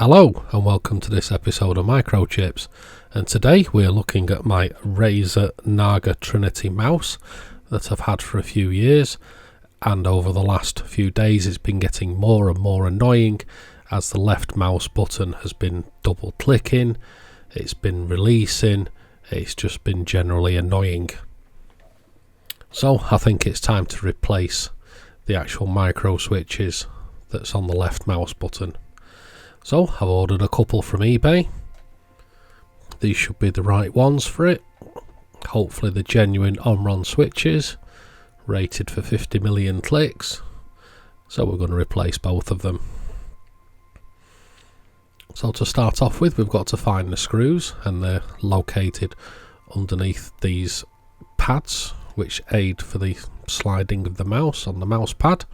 Hello and welcome to this episode of Microchips, and today we are looking at my Razer Naga Trinity mouse that I've had for a few years, and over the last few days it's been getting more and more annoying as the left mouse button has been double clicking, it's been releasing, it's just been generally annoying. So I think it's time to replace the actual micro switches that's on the left mouse button. So I've ordered a couple from eBay. These should be the right ones for it. Hopefully the genuine Omron switches, rated for 50 million clicks. So we're going to replace both of them. So to start off with, we've got to find the screws, and they're located underneath these pads which aid for the sliding of the mouse on the mouse pad.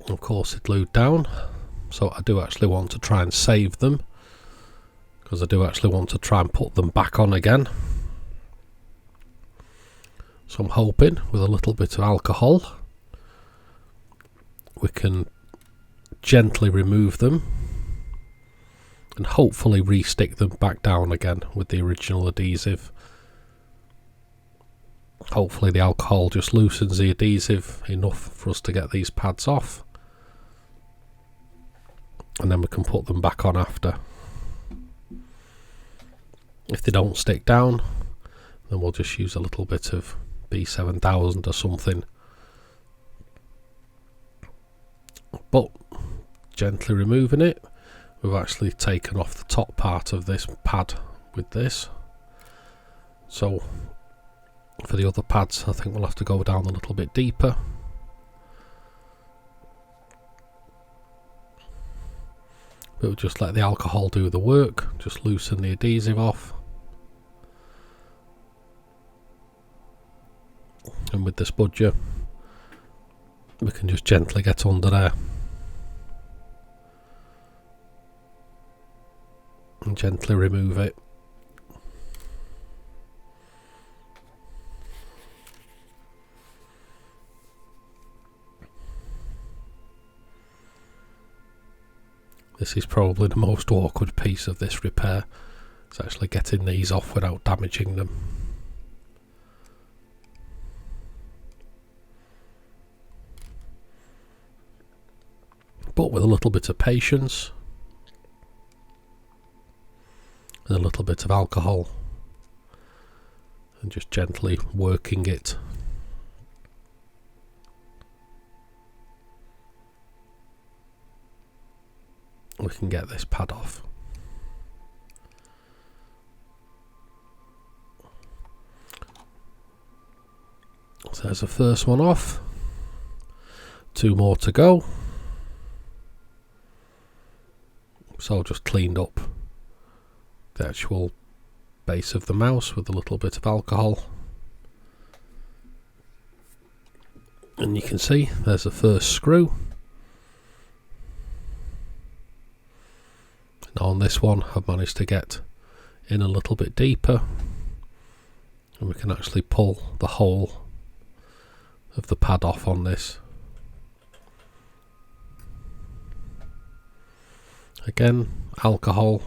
Of course it's glued down. So I do actually want to try and save them, because I do actually want to try and put them back on again. So I'm hoping with a little bit of alcohol we can gently remove them and hopefully re-stick them back down again with the original adhesive. Hopefully the alcohol just loosens the adhesive enough for us to get these pads off, and then we can put them back on after. If they don't stick down, then we'll just use a little bit of B7000 or something. But gently removing it, we've actually taken off the top part of this pad with this. So for the other pads I think we'll have to go down a little bit deeper. We'll just let the alcohol do the work, just loosen the adhesive off. And with the spudger we can just gently get under there and gently remove it. This is probably the most awkward piece of this repair. It's actually getting these off without damaging them. But with a little bit of patience and a little bit of alcohol and just gently working it, we can get this pad off. So there's the first one off. 2 more to go. So just cleaned up the actual base of the mouse with a little bit of alcohol. And you can see there's the first screw. Now on this one I've managed to get in a little bit deeper, and we can actually pull the whole of the pad off on this. Again, alcohol.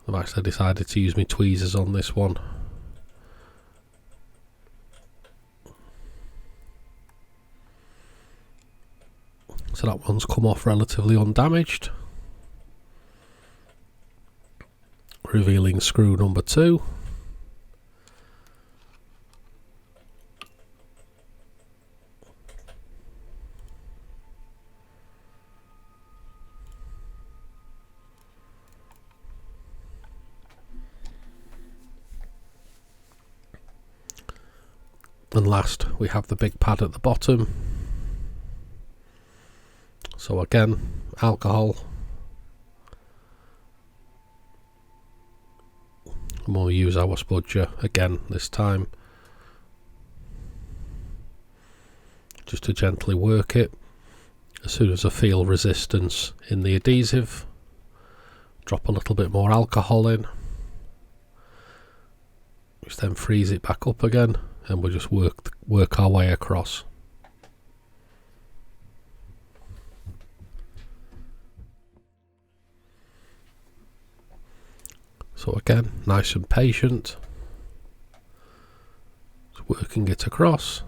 I've actually decided to use my tweezers on this one. So that one's come off relatively undamaged. Revealing screw number 2. And last we have the big pad at the bottom. So again, alcohol. And we'll use our spudger again this time, just to gently work it. As soon as I feel resistance in the adhesive, drop a little bit more alcohol in, which then frees it back up again, and we'll just work our way across. So again, nice and patient, just working it across,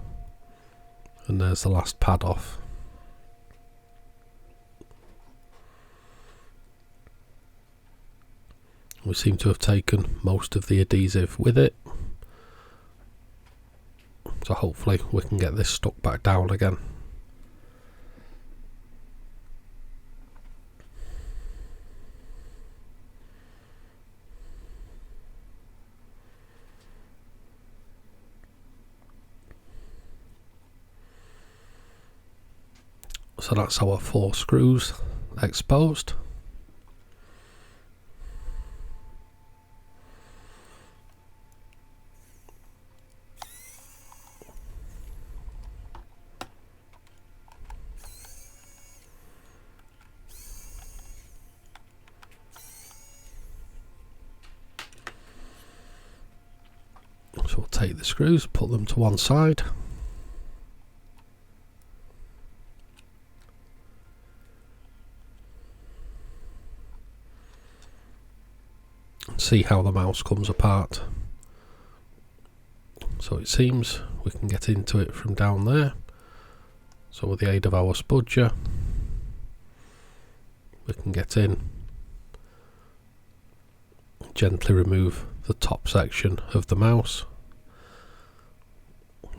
and there's the last pad off. We seem to have taken most of the adhesive with it, so hopefully we can get this stuck back down again. So that's our 4 screws exposed. So we'll take the screws, put them to one side. And see how the mouse comes apart. So it seems we can get into it from down there. So with the aid of our spudger, we can get in, gently remove the top section of the mouse.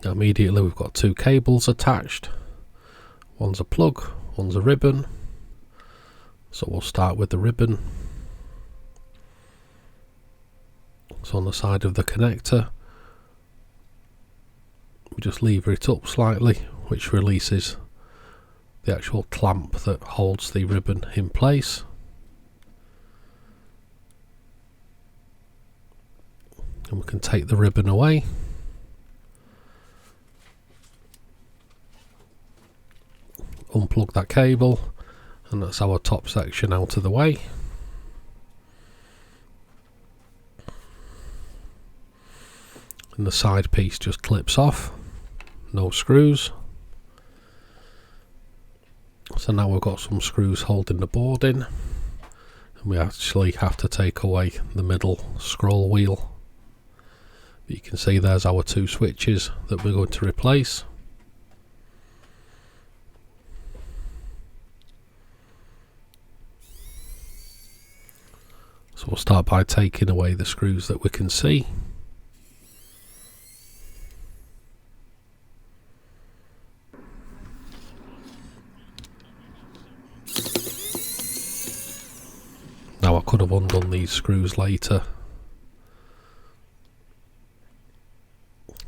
Now immediately we've got 2 cables attached. One's a plug, one's a ribbon. So we'll start with the ribbon. So on the side of the connector, we just lever it up slightly, which releases the actual clamp that holds the ribbon in place. And we can take the ribbon away. Unplug that cable, and that's our top section out of the way. And the side piece just clips off, no screws. So now we've got some screws holding the board in, and we actually have to take away the middle scroll wheel. But you can see there's our 2 switches that we're going to replace. So we'll start by taking away the screws that we can see. Now I could have undone these screws later,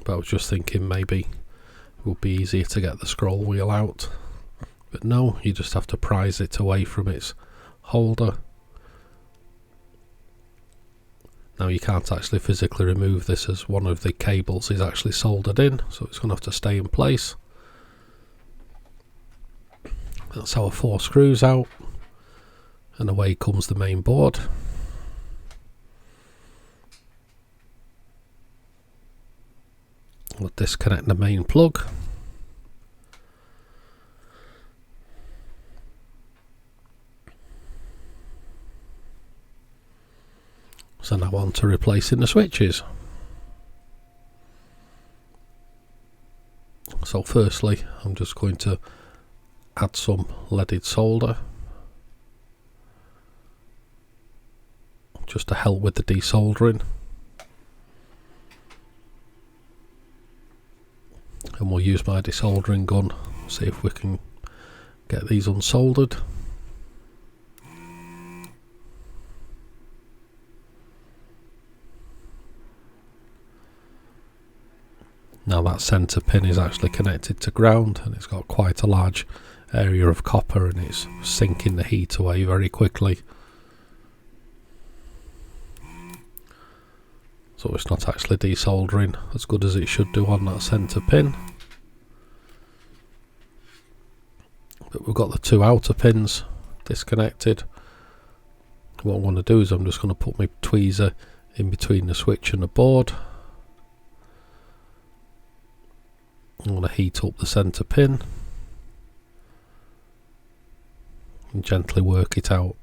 but I was just thinking maybe it would be easier to get the scroll wheel out. But no, you just have to prise it away from its holder. Now you can't actually physically remove this as one of the cables is actually soldered in, so it's going to have to stay in place. That's our 4 screws out, and away comes the main board. We'll disconnect the main plug. So now on to replacing the switches. So firstly, I'm just going to add some leaded solder just to help with the desoldering. And we'll use my desoldering gun, see if we can get these unsoldered. Now that centre pin is actually connected to ground, and it's got quite a large area of copper, and it's sinking the heat away very quickly. So it's not actually desoldering as good as it should do on that centre pin. But we've got the 2 outer pins disconnected. What I'm going to do is I'm just going to put my tweezer in between the switch and the board. I'm going to heat up the centre pin and gently work it out.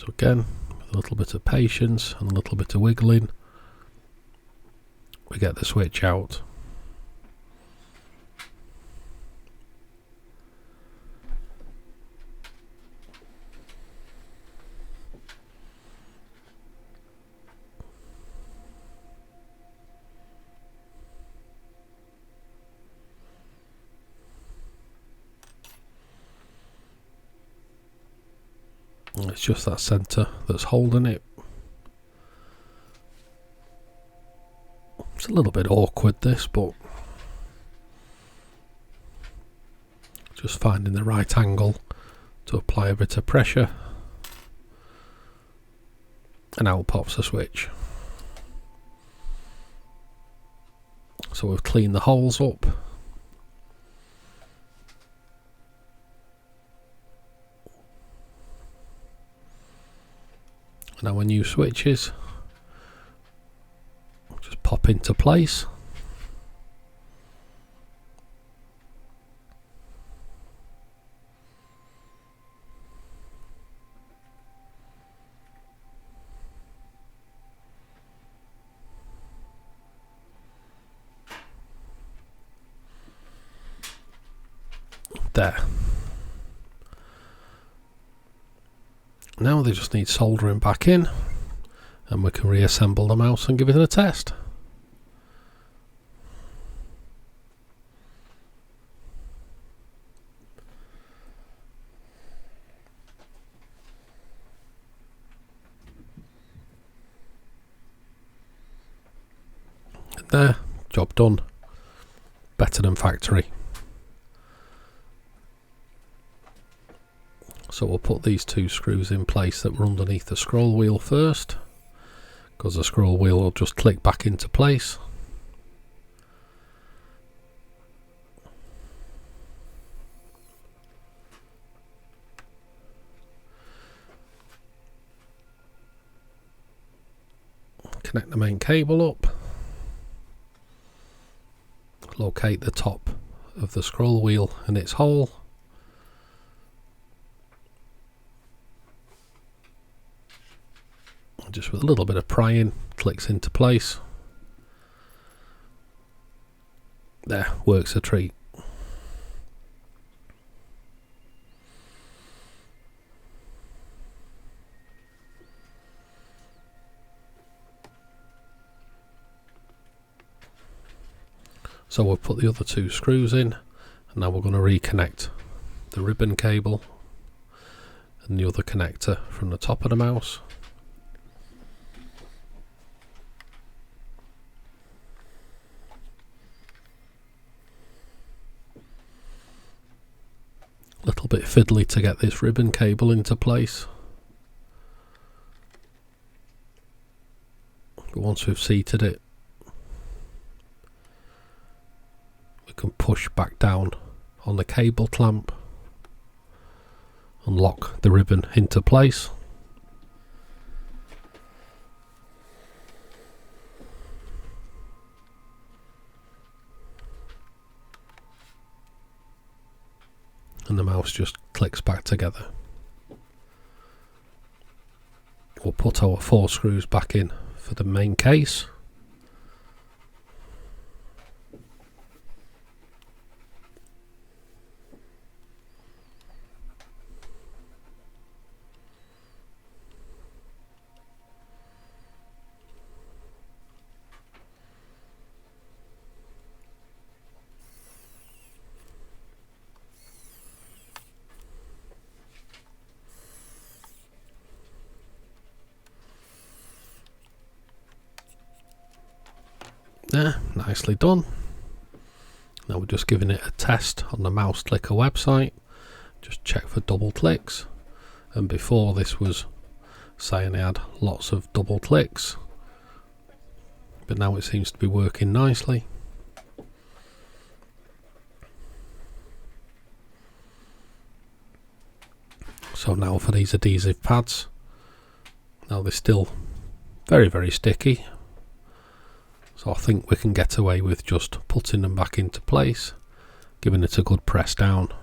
So again, with a little bit of patience and a little bit of wiggling, we get the switch out. It's just that centre that's holding it. It's a little bit awkward this, but just finding the right angle to apply a bit of pressure, and out pops the switch. So we've cleaned the holes up. Now our new switches just pop into place. There. Now they just need soldering back in, and we can reassemble the mouse and give it a test. And there, job done. Better than factory. So we'll put these two screws in place that were underneath the scroll wheel first, because the scroll wheel will just click back into place. Connect the main cable up. Locate the top of the scroll wheel and its hole. Just with a little bit of prying, clicks into place. There, works a treat. So we'll put the other two screws in, and now we're going to reconnect the ribbon cable and the other connector from the top of the mouse. Little bit fiddly to get this ribbon cable into place, but once we've seated it, we can push back down on the cable clamp and lock the ribbon into place. And the mouse just clicks back together. We'll put our 4 screws back in for the main case. There, nicely done. Now we're just giving it a test on the Mouse Clicker website. Just check for double clicks. And before this was saying it had lots of double clicks, but now it seems to be working nicely. So now for these adhesive pads. Now they're still very, very sticky. So I think we can get away with just putting them back into place, giving it a good press down.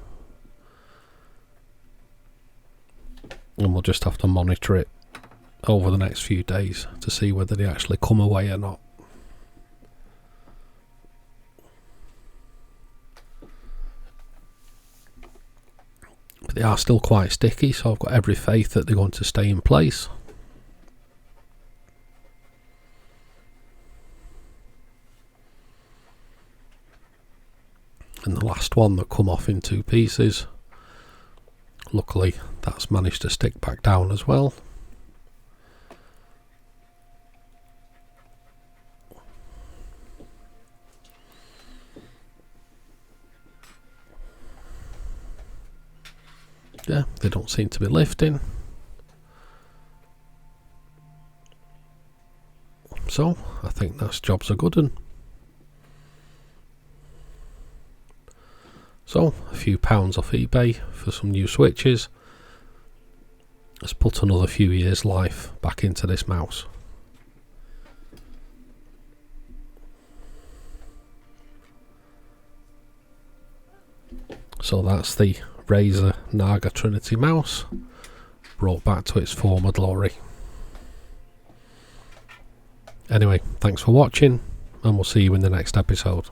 and we'll just have to monitor it over the next few days to see whether they actually come away or not. But they are still quite sticky, so I've got every faith that they're going to stay in place. And the last one that come off in 2 pieces, luckily that's managed to stick back down as well. Yeah, they don't seem to be lifting. So I think that's job's a good one. So a few pounds off eBay for some new switches. Let's put another few years life back into this mouse. So that's the Razer Naga Trinity mouse brought back to its former glory. Anyway, thanks for watching, and we'll see you in the next episode.